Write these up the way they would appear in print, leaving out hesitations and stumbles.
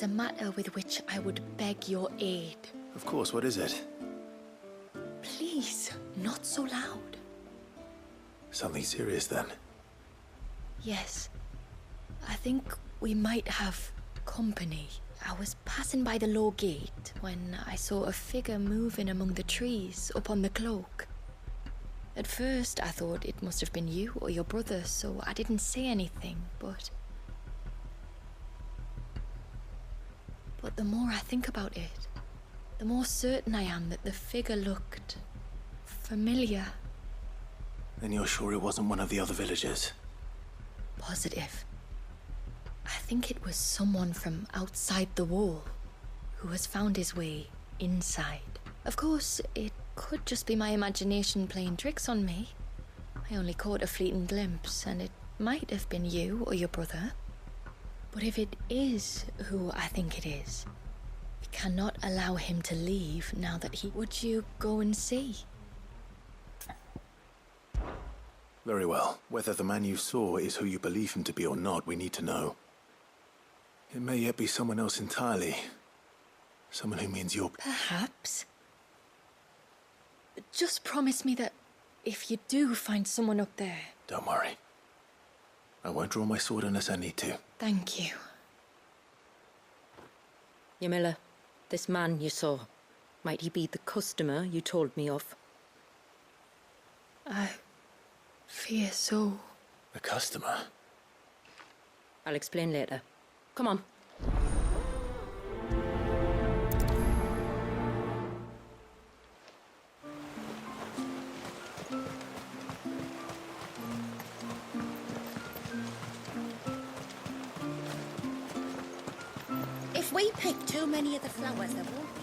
is a matter with which I would beg your aid. Of course, what is it? Please, not so loud. Something serious, then? Yes. I think we might have company. I was passing by the low gate when I saw a figure moving among the trees up on the cloak. At first, I thought it must have been you or your brother, so I didn't say anything, but the more I think about it, the more certain I am that the figure looked familiar. Then you're sure it wasn't one of the other villagers? Positive. I think it was someone from outside the wall who has found his way inside. Of course, it could just be my imagination playing tricks on me. I only caught a fleeting glimpse, and it might have been you or your brother. But if it is who I think it is, we cannot allow him to leave now that he... Would you go and see? Very well. Whether the man you saw is who you believe him to be or not, we need to know. It may yet be someone else entirely. Someone who means you're... Perhaps. Just promise me that if you do find someone up there... Don't worry. I won't draw my sword unless I need to. Thank you. Yamila, this man you saw, might he be the customer you told me of? I fear so. The customer? I'll explain later. Come on. If we pick too many of the flowers, there won't be...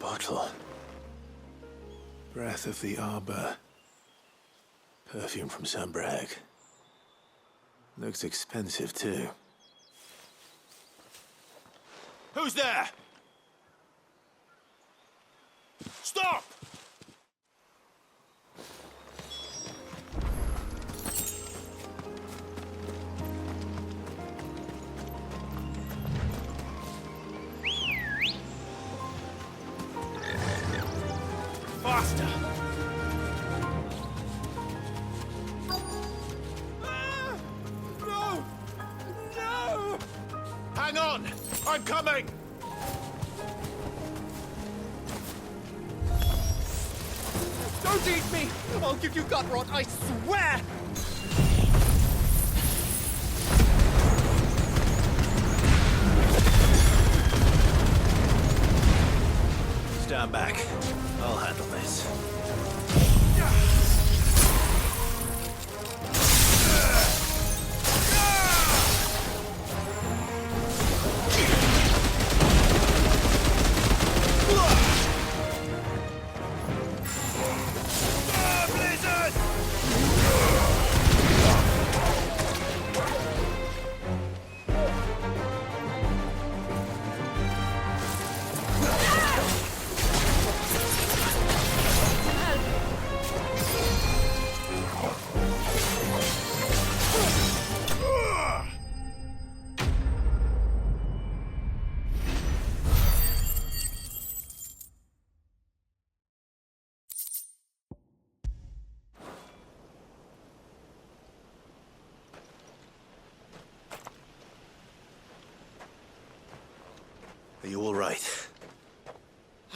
Bottle. Breath of the arbor. Perfume from Sunbrag. Looks expensive, too. Who's there? Stop! Faster! Ah! No! No! Hang on! I'm coming! Don't eat me! I'll give you gut rot, I swear! Stand back. I'll handle this. Are you all right?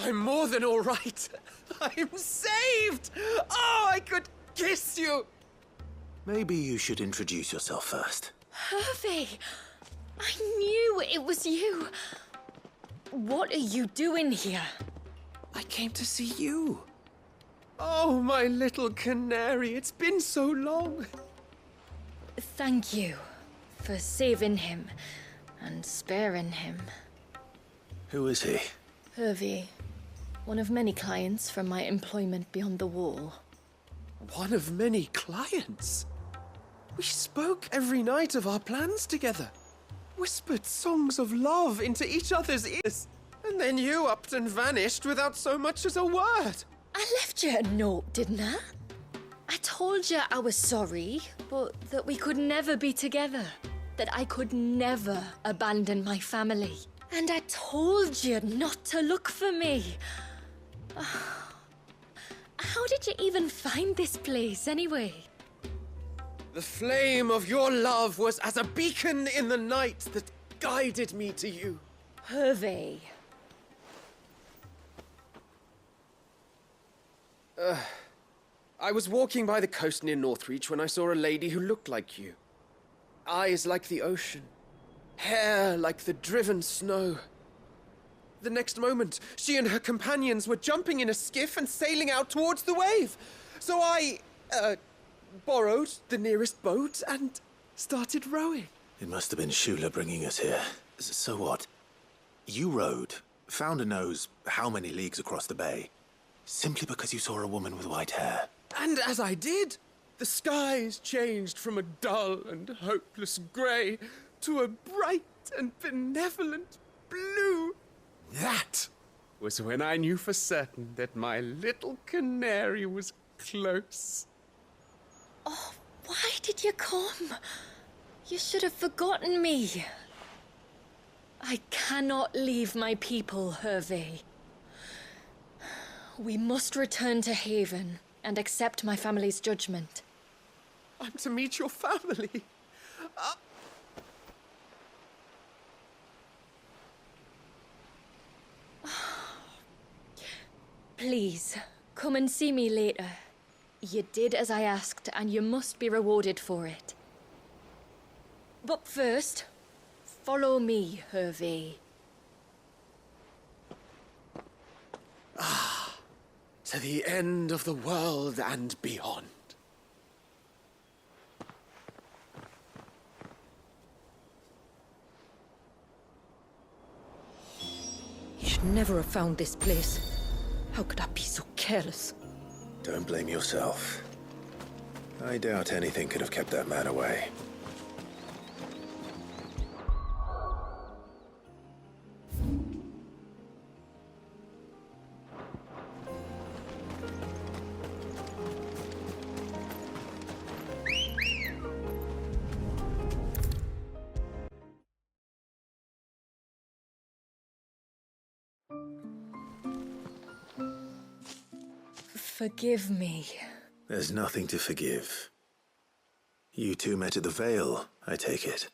I'm more than all right. I'm saved! Oh, I could kiss you! Maybe you should introduce yourself first. Hervey! I knew it was you. What are you doing here? I came to see you. Oh, my little canary, it's been so long. Thank you for saving him and sparing him. Who is he? Hervey, one of many clients from my employment beyond the wall. One of many clients? We spoke every night of our plans together. Whispered songs of love into each other's ears. And then you upped and vanished without so much as a word. I left you a note, didn't I? I told you I was sorry, but that we could never be together. That I could never abandon my family. And I told you not to look for me. How did you even find this place, anyway? The flame of your love was as a beacon in the night that guided me to you. Hervey. I was walking by the coast near Northreach when I saw a lady who looked like you. Eyes like the ocean. Hair like the driven snow. The next moment, she and her companions were jumping in a skiff and sailing out towards the wave. So I, borrowed the nearest boat and started rowing. It must have been Shula bringing us here. So what? You rowed, found a nose how many leagues across the bay, simply because you saw a woman with white hair. And as I did, the skies changed from a dull and hopeless grey to a bright and benevolent blue. That was when I knew for certain that my little canary was close. Oh, why did you come? You should have forgotten me. I cannot leave my people, Hervey. We must return to Haven and accept my family's judgment. I'm to meet your family. Please, come and see me later. You did as I asked, and you must be rewarded for it. But first, follow me, Hervey. To the end of the world and beyond. You should never have found this place. How could I be so careless? Don't blame yourself. I doubt anything could have kept that man away. Forgive me. There's nothing to forgive. You two met at the Vale, I take it.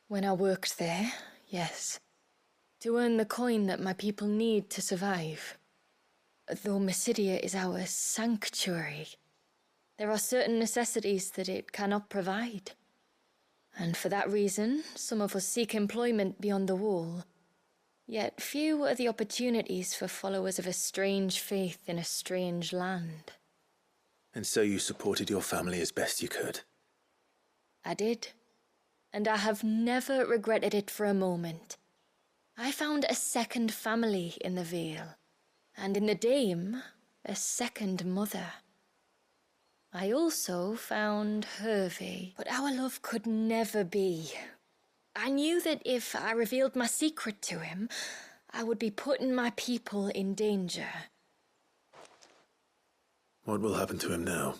When I worked there, yes. To earn the coin that my people need to survive. Though Mysidia is our sanctuary, there are certain necessities that it cannot provide. And for that reason, some of us seek employment beyond the wall. Yet few are the opportunities for followers of a strange faith in a strange land. And so you supported your family as best you could? I did. And I have never regretted it for a moment. I found a second family in the Vale. And in the Dame, a second mother. I also found Hervey, but our love could never be. I knew that if I revealed my secret to him, I would be putting my people in danger. What will happen to him now?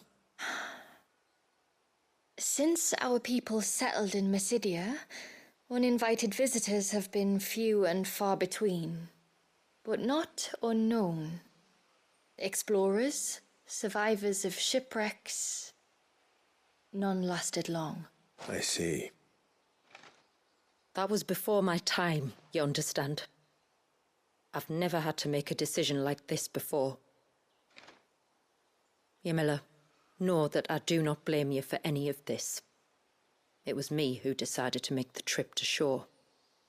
Since our people settled in Mysidia, uninvited visitors have been few and far between, but not unknown. Explorers, survivors of shipwrecks, none lasted long. I see. That was before my time, you understand. I've never had to make a decision like this before. Yamila, know that I do not blame you for any of this. It was me who decided to make the trip to shore.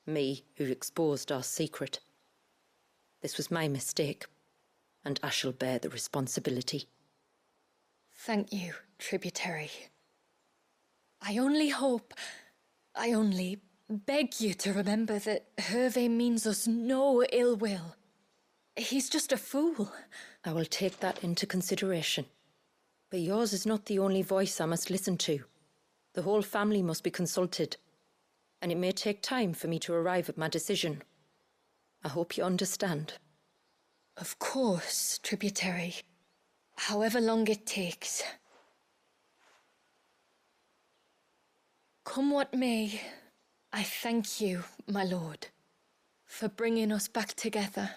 Me who exposed our secret. This was my mistake, and I shall bear the responsibility. Thank you, tributary. I only hope I only beg you to remember that Hervé means us no ill will. He's just a fool. I will take that into consideration. But yours is not the only voice I must listen to. The whole family must be consulted, and it may take time for me to arrive at my decision. I hope you understand. Of course, tributary. However long it takes. Come what may, I thank you, my lord, for bringing us back together.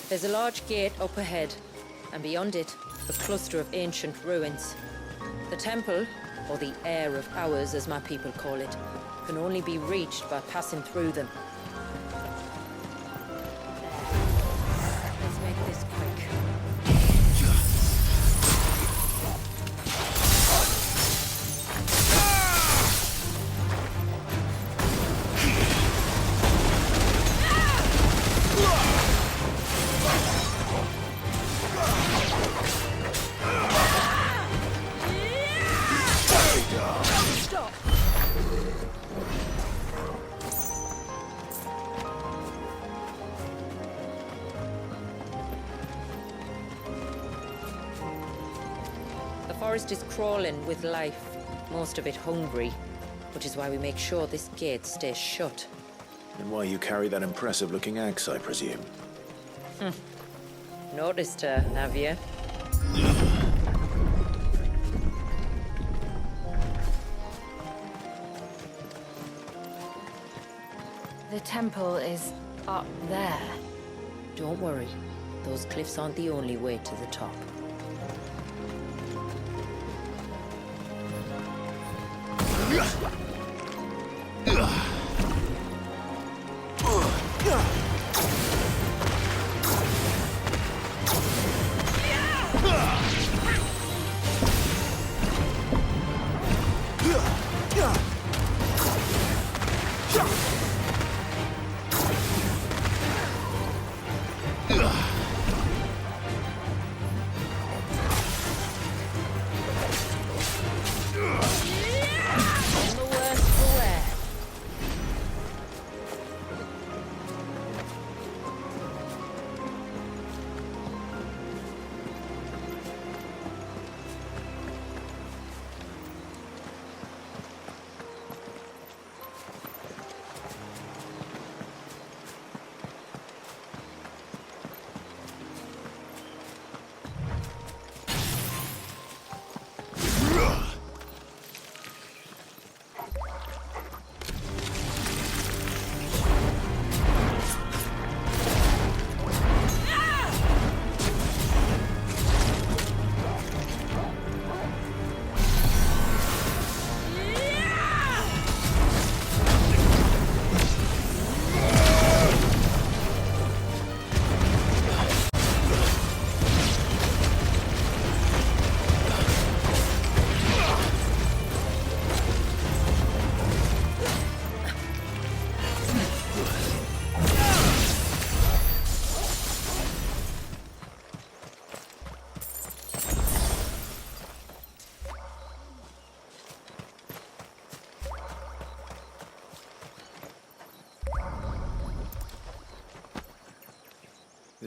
There's a large gate up ahead, and beyond it, a cluster of ancient ruins. The temple, or the Aire of Hours as my people call it, can only be reached by passing through them. Let's make this quick. The forest is crawling with life, most of it hungry, which is why we make sure this gate stays shut. And why you carry that impressive-looking axe, I presume? Noticed her, have you? The temple is up there. Don't worry, those cliffs aren't the only way to the top.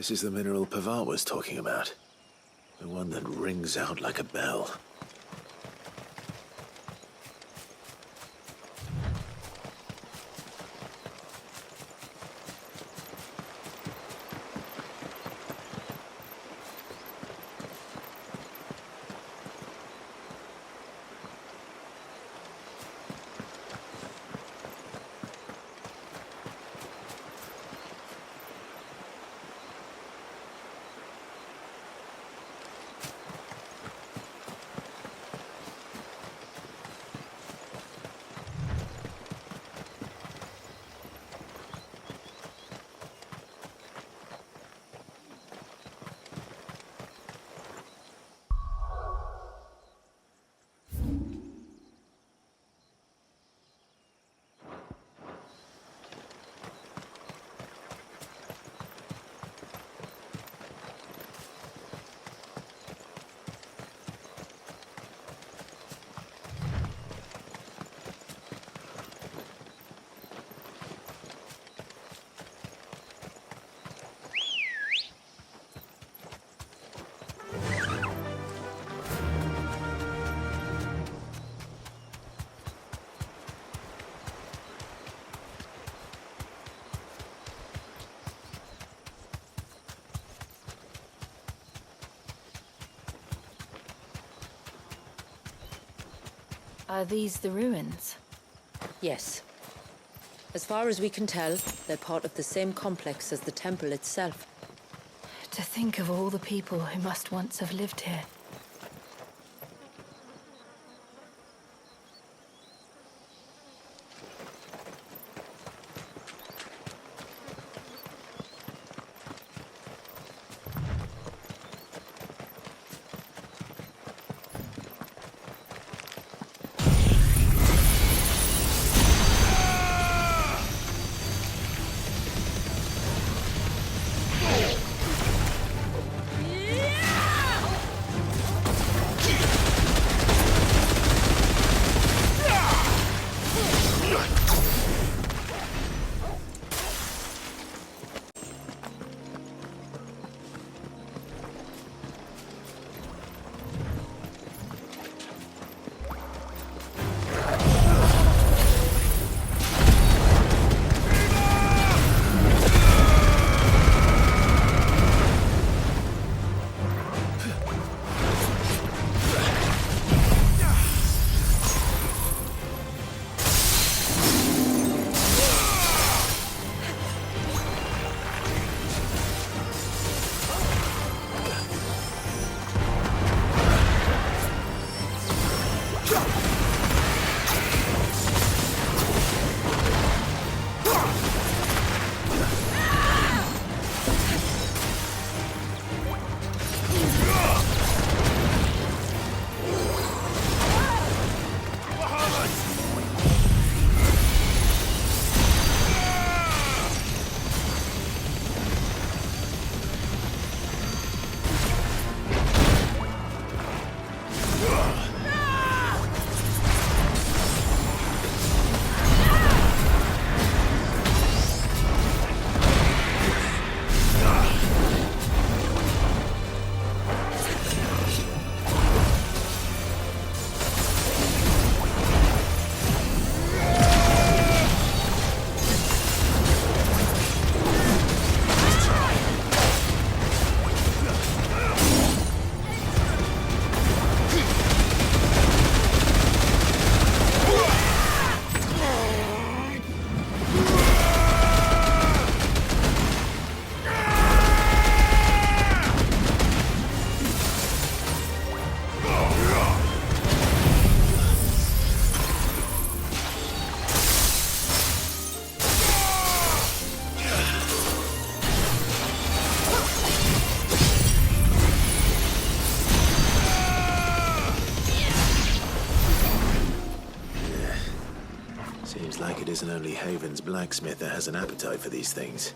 This is the mineral Pavar was talking about. The one that rings out like a bell. Are these the ruins? Yes. As far as we can tell, they're part of the same complex as the temple itself. To think of all the people who must once have lived here. Seems like it isn't only Haven's blacksmith that has an appetite for these things.